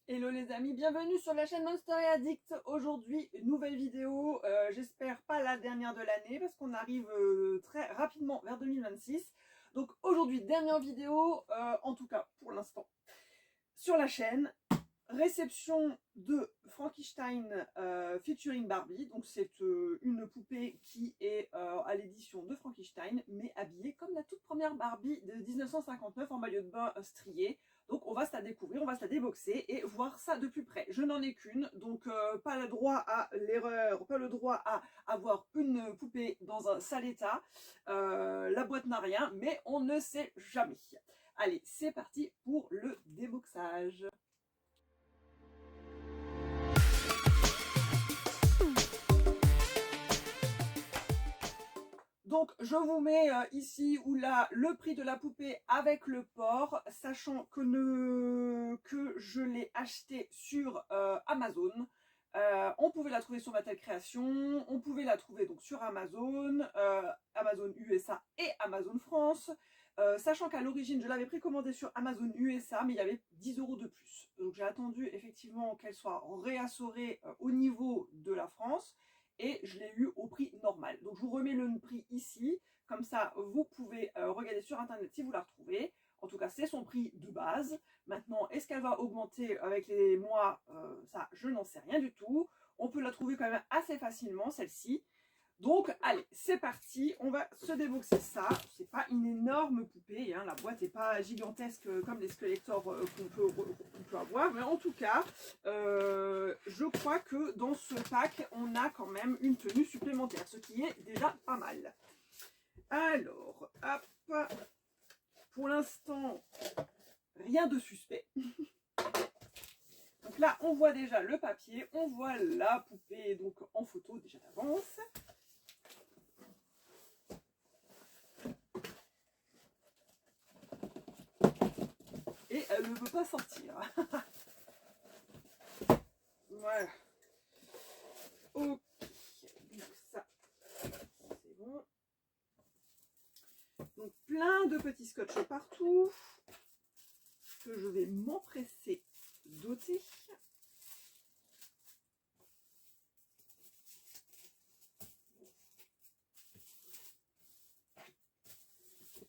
Hello les amis, bienvenue sur la chaîne Monster et Addict. Aujourd'hui, nouvelle vidéo, j'espère pas la dernière de l'année parce qu'on arrive très rapidement vers 2026. Donc aujourd'hui, dernière vidéo, en tout cas pour l'instant, sur la chaîne. Réception de Frankenstein featuring Barbie. Donc c'est une poupée qui est à l'édition de Frankenstein, mais habillée comme la toute première Barbie de 1959 en maillot de bain strié. Donc on va se la découvrir, on va se la déboxer et voir ça de plus près. Je n'en ai qu'une, donc pas le droit à l'erreur, pas le droit à avoir une poupée dans un sale état. La boîte n'a rien, mais on ne sait jamais. Allez, c'est parti pour le déboxage. Donc je vous mets ici ou là le prix de la poupée avec le port, sachant que je l'ai acheté sur Amazon. On pouvait la trouver sur Mattel Création, on pouvait la trouver donc sur Amazon, Amazon USA et Amazon France. Sachant qu'à l'origine je l'avais précommandée sur Amazon USA, mais il y avait 10 € de plus. Donc j'ai attendu effectivement qu'elle soit réassorée au niveau de la France. Et je l'ai eu au prix normal. Donc je vous remets le prix ici, comme ça vous pouvez regarder sur internet si vous la retrouvez. En tout cas c'est son prix de base. Maintenant est-ce qu'elle va augmenter avec les mois, ça je n'en sais rien du tout. On peut la trouver quand même assez facilement celle-ci. Donc allez, c'est parti, on va se déboxer ça. C'est pas une énorme poupée, hein. La boîte n'est pas gigantesque comme les Skeletor qu'on peut avoir, mais en tout cas, je crois que dans ce pack, on a quand même une tenue supplémentaire, ce qui est déjà pas mal. Alors, hop, pour l'instant, rien de suspect. Donc là, on voit déjà le papier, on voit la poupée donc en photo déjà d'avance. Et elle ne veut pas sortir. Voilà. Ok. Donc ça, c'est bon. Donc plein de petits scotch partout que je vais m'empresser d'ôter.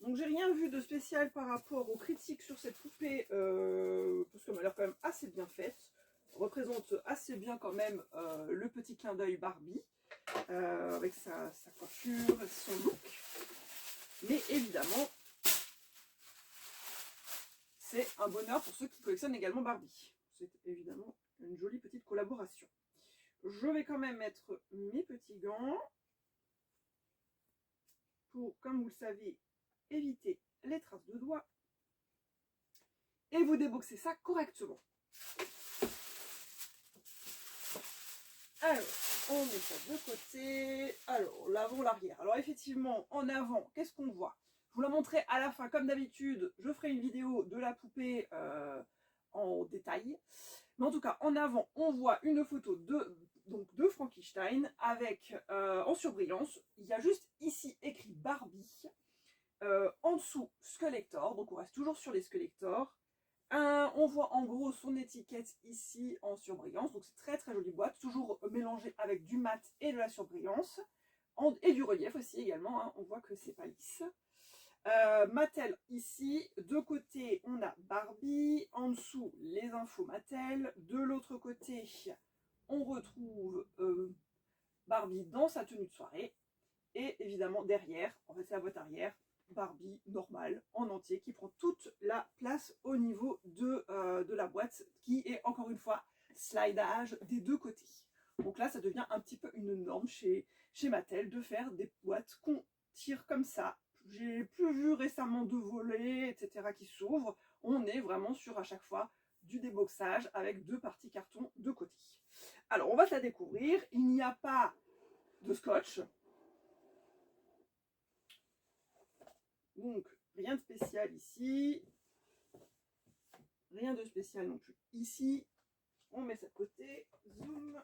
Donc j'ai rien vu de spécial par rapport aux critiques sur cette poupée, parce qu'elle m'a l'air quand même assez bien faite. Représente assez bien quand même le petit clin d'œil Barbie, avec sa coiffure, son look. Mais évidemment, c'est un bonheur pour ceux qui collectionnent également Barbie. C'est évidemment une jolie petite collaboration. Je vais quand même mettre mes petits gants pour, comme vous le savez, éviter les traces de doigts et vous déboxer ça correctement. Alors, on met ça de côté. Alors, l'avant, l'arrière. Alors, effectivement, en avant, qu'est-ce qu'on voit? Je vous la montrerai à la fin, comme d'habitude. Je ferai une vidéo de la poupée en détail. Mais en tout cas, en avant, on voit une photo de Frankenstein avec en surbrillance. Il y a juste ici écrit Barbie. En dessous, Skeletor. Donc, on reste toujours sur les Skeletor. On voit en gros son étiquette ici en surbrillance, donc c'est très très jolie boîte, toujours mélangée avec du mat et de la surbrillance, et du relief aussi également, hein. On voit que c'est pas lisse. Mattel ici, de côté on a Barbie, en dessous les infos Mattel, de l'autre côté on retrouve Barbie dans sa tenue de soirée, et évidemment derrière, en fait c'est la boîte arrière, Barbie normale en entier qui prend toute la place au niveau de la boîte qui est encore une fois slidage des deux côtés. Donc là ça devient un petit peu une norme chez Mattel de faire des boîtes qu'on tire comme ça. J'ai plus vu récemment de volets etc qui s'ouvrent. On est vraiment sur à chaque fois du déboxage avec deux parties carton de côté. Alors on va se la découvrir. Il n'y a pas de scotch. Donc, rien de spécial ici. Rien de spécial non plus ici. On met ça de côté. Zoom.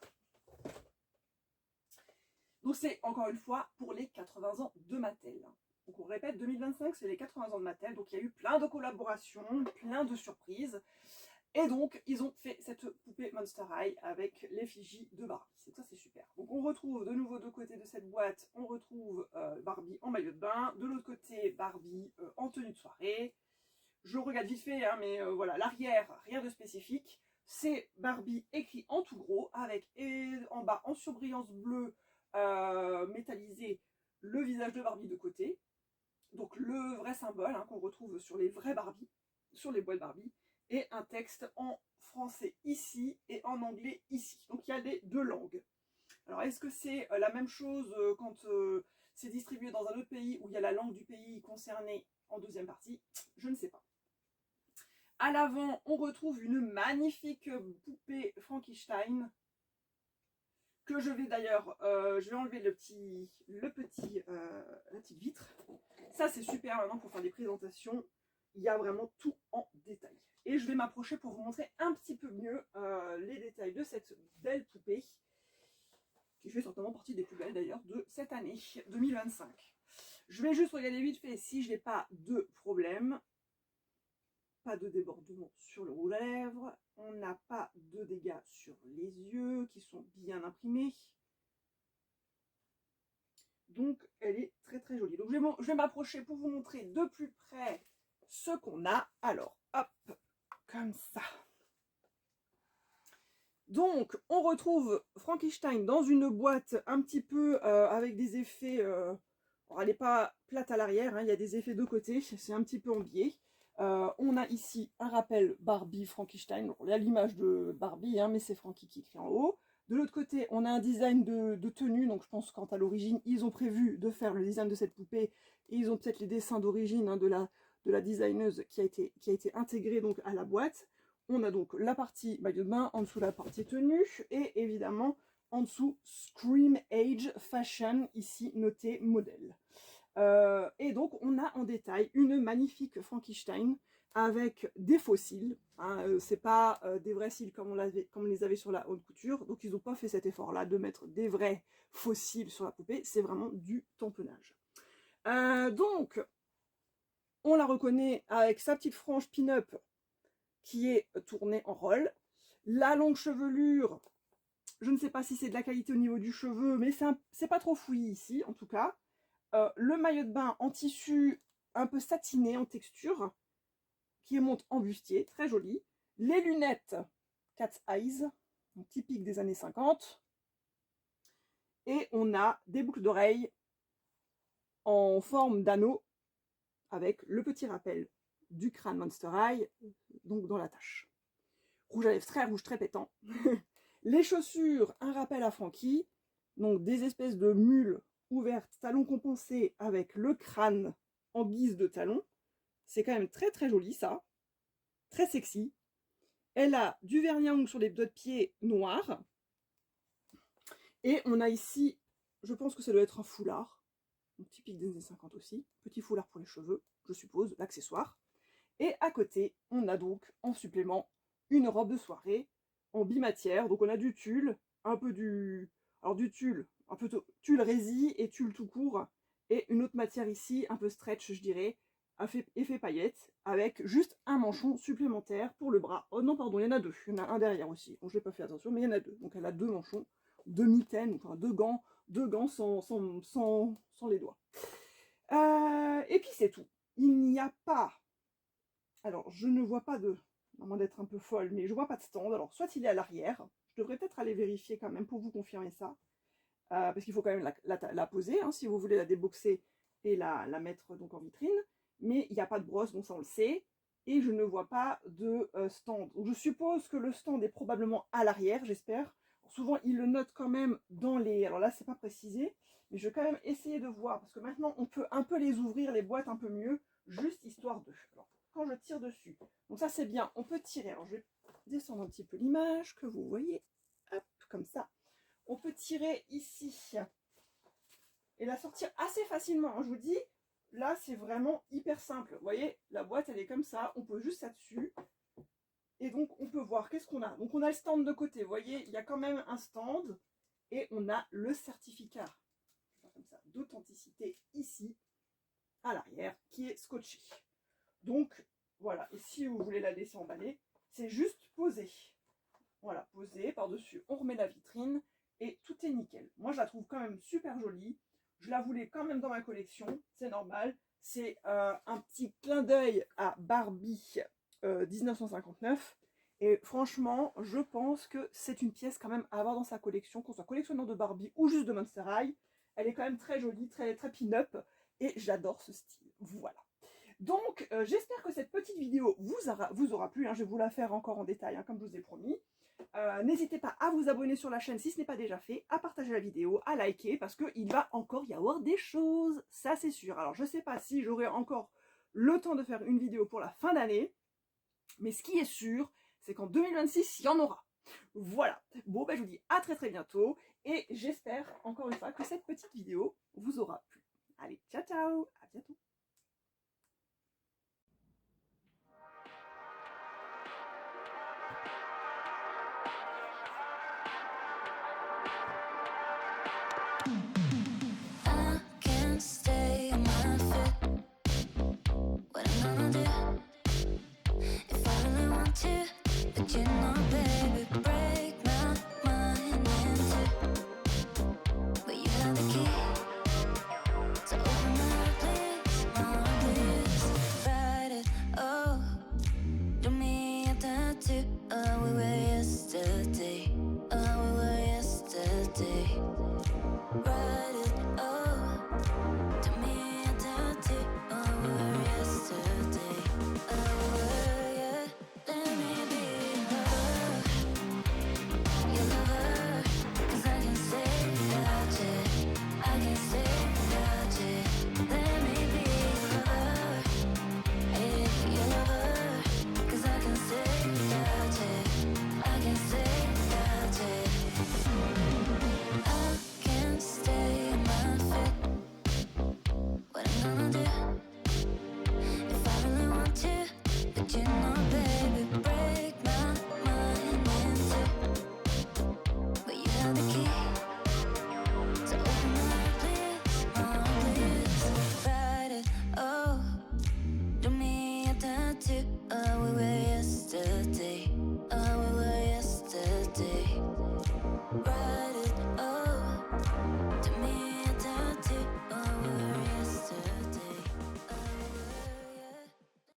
Donc, c'est encore une fois pour les 80 ans de Mattel. Donc, on répète, 2025, c'est les 80 ans de Mattel. Donc, il y a eu plein de collaborations, plein de surprises. Et donc, ils ont fait cette poupée Monster High avec l'effigie de Barbie. Donc ça, c'est super. Donc on retrouve de nouveau de côté de cette boîte, on retrouve Barbie en maillot de bain. De l'autre côté, Barbie en tenue de soirée. Je regarde vite fait, hein, mais voilà, l'arrière, rien de spécifique. C'est Barbie écrit en tout gros, avec en bas, en surbrillance bleue métallisée, le visage de Barbie de côté. Donc le vrai symbole qu'on retrouve sur les vrais Barbie, sur les boîtes Barbie, et un texte en français ici et en anglais ici. Donc il y a les deux langues. Alors est-ce que c'est la même chose quand c'est distribué dans un autre pays où il y a la langue du pays concerné en deuxième partie? Je ne sais pas. À l'avant, on retrouve une magnifique poupée Frankenstein que je vais d'ailleurs, je vais enlever la petite vitre. Ça c'est super maintenant pour faire des présentations. Il y a vraiment tout en détail. Et je vais m'approcher pour vous montrer un petit peu mieux les détails de cette belle poupée, qui fait certainement partie des plus belles d'ailleurs de cette année 2025. Je vais juste regarder vite fait si je n'ai pas de problème. Pas de débordement sur le rouge à lèvres. On n'a pas de dégâts sur les yeux qui sont bien imprimés. Donc elle est très très jolie. Donc je vais m'approcher pour vous montrer de plus près ce qu'on a. Alors hop, comme ça. Donc on retrouve Frankenstein dans une boîte un petit peu avec des effets. Alors, elle n'est pas plate à l'arrière, il y a des effets de côté, c'est un petit peu en biais. On a ici un rappel Barbie Frankenstein. Il y a l'image de Barbie, mais c'est Frankie qui écrit en haut. De l'autre côté, on a un design de tenue. Donc je pense qu'à l'origine, ils ont prévu de faire le design de cette poupée. Et ils ont peut-être les dessins d'origine de la designeuse qui a été intégrée donc, à la boîte. On a donc la partie maillot de bain, en dessous la partie tenue. Et évidemment, en dessous, Scream Age Fashion, ici noté modèle. Et donc on a en détail une magnifique Frankenstein avec des faux cils. C'est pas des vrais cils comme on les avait sur la haute couture. Donc ils n'ont pas fait cet effort-là de mettre des vrais faux cils sur la poupée. C'est vraiment du tamponnage. Donc on la reconnaît avec sa petite frange pin-up qui est tournée en rôle. La longue chevelure, je ne sais pas si c'est de la qualité au niveau du cheveu, mais c'est pas trop fouillis ici en tout cas. Le maillot de bain en tissu un peu satiné en texture qui monte en bustier, très joli. Les lunettes Cat's Eyes, typiques des années 50. Et on a des boucles d'oreilles en forme d'anneau avec le petit rappel du crâne Monster High, donc dans la tache. Rouge à lèvres très rouge, très pétant. Les chaussures, un rappel à Frankie, donc des espèces de mules ouvertes, talons compensés avec le crâne en guise de talon. C'est quand même très très joli ça, très sexy. Elle a du vernis à ongles sur les doigts de pied noirs. Et on a ici, je pense que ça doit être un foulard, donc typique des années 50 aussi, petit foulard pour les cheveux, je suppose, l'accessoire. Et à côté, on a donc en supplément une robe de soirée en bimatière. Donc on a du tulle, un peu du... Alors du tulle, un peu tulle résille et tulle tout court. Et une autre matière ici, un peu stretch je dirais, effet paillette, avec juste un manchon supplémentaire pour le bras. Oh non pardon, il y en a deux, il y en a un derrière aussi. Bon, je n'ai pas fait attention, mais il y en a deux. Donc elle a deux manchons, deux mitaines, enfin deux gants sans les doigts. Et puis c'est tout. Il n'y a pas... Alors, je ne vois pas de... À moins d'être un peu folle, mais je ne vois pas de stand. Alors, soit il est à l'arrière. Je devrais peut-être aller vérifier quand même pour vous confirmer ça. Parce qu'il faut quand même la poser, si vous voulez la déboxer et la mettre donc en vitrine. Mais il n'y a pas de brosse, donc ça on le sait. Et je ne vois pas de stand. Donc, je suppose que le stand est probablement à l'arrière, j'espère. Souvent, ils le notent quand même dans les... Alors là, c'est pas précisé. Mais je vais quand même essayer de voir. Parce que maintenant, on peut un peu les ouvrir, les boîtes un peu mieux. Juste histoire de... Alors, quand je tire dessus. Donc ça c'est bien, on peut tirer. Alors je vais descendre un petit peu l'image que vous voyez. Hop, comme ça. On peut tirer ici et la sortir assez facilement. Je vous dis, là c'est vraiment hyper simple. Vous voyez, la boîte elle est comme ça. On peut juste là-dessus. Et donc on peut voir qu'est-ce qu'on a. Donc on a le stand de côté. Vous voyez, il y a quand même un stand. Et on a le certificat comme ça d'authenticité ici à l'arrière qui est scotché. Donc, voilà. Et si vous voulez la laisser emballer, c'est juste poser. Voilà, poser par-dessus, on remet la vitrine et tout est nickel. Moi, je la trouve quand même super jolie. Je la voulais quand même dans ma collection, c'est normal. C'est un petit clin d'œil à Barbie 1959. Et franchement, je pense que c'est une pièce quand même à avoir dans sa collection, qu'on soit collectionneur de Barbie ou juste de Monster High. Elle est quand même très jolie, très, très pin-up. Et j'adore ce style. Voilà. Donc, j'espère que cette petite vidéo vous aura plu. Hein. Je vais vous la faire encore en détail, hein, comme je vous ai promis. N'hésitez pas à vous abonner sur la chaîne si ce n'est pas déjà fait, à partager la vidéo, à liker, parce qu'il va encore y avoir des choses, ça c'est sûr. Alors, je ne sais pas si j'aurai encore le temps de faire une vidéo pour la fin d'année, mais ce qui est sûr, c'est qu'en 2026, il y en aura. Voilà. Bon, ben, je vous dis à très très bientôt, et j'espère encore une fois que cette petite vidéo vous aura plu. Allez, ciao ciao, à bientôt.